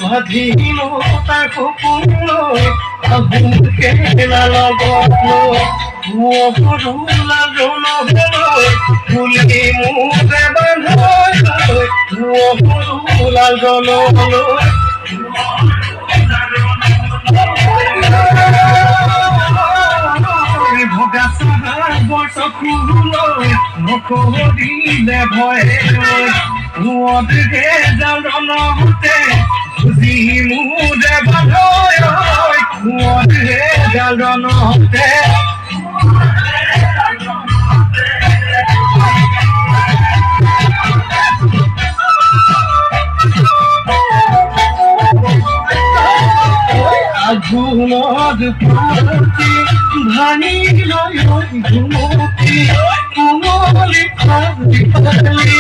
স্বাধীনতাৰ কুকুৰলৈ আহুকে লাগলৈ পুৰুলা জনলৈ ফুলি মুখে বান্ধলৈ পুৰুলা জনলৈ ভগা চাহাৰ বৰ্ষ ফুললৈ নকৰিলে ভয়ে পুৱতে জানতে বুজি মুদে বান্ধৈ পুৱতে জানতে আগুনত পুতি ভাঙি লৈ ঘুমতি কুমলি খালি খালি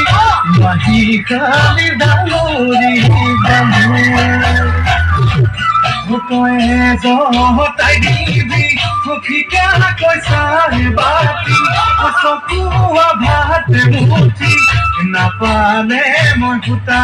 মাহি খালি ডাঙৰি তই জহতাই দিবি সখীকা কৈছাই বাতি চকুৱা ভাত মুঠি নাপালে মই ভূতা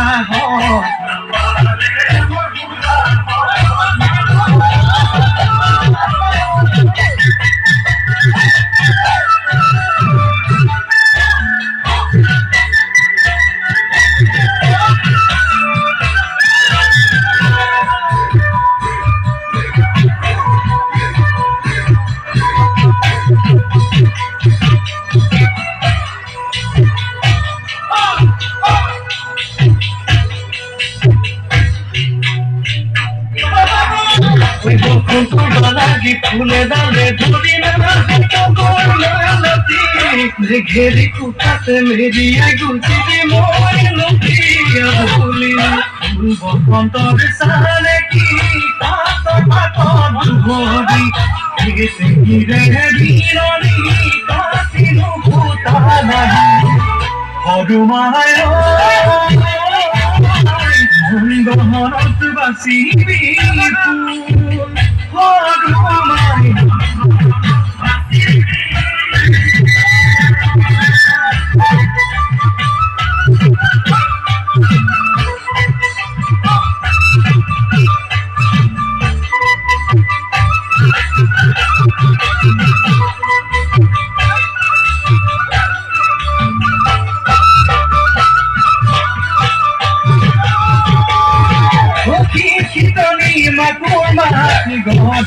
ফুলে দালে ধরি না ঘেরি কুটাতে মেরিয়ে গুলছি মই নথিয়া বলি বসন্তর সালে কি পাত পাত ধরি হিরে বিরলি কাটিনো ভূতা নাহি অরুমায় মঙ্গলত বাসিবি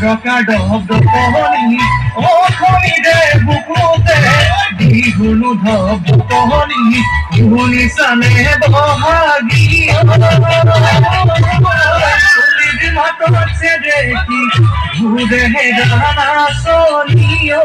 ডকা ডব ডকনি ও খনি দে বুকুতে দিগুনো ধব কহনি শুনি সানে বহাগি সুলিদ মাতছে দেখি ঘুরে গানা সোনিও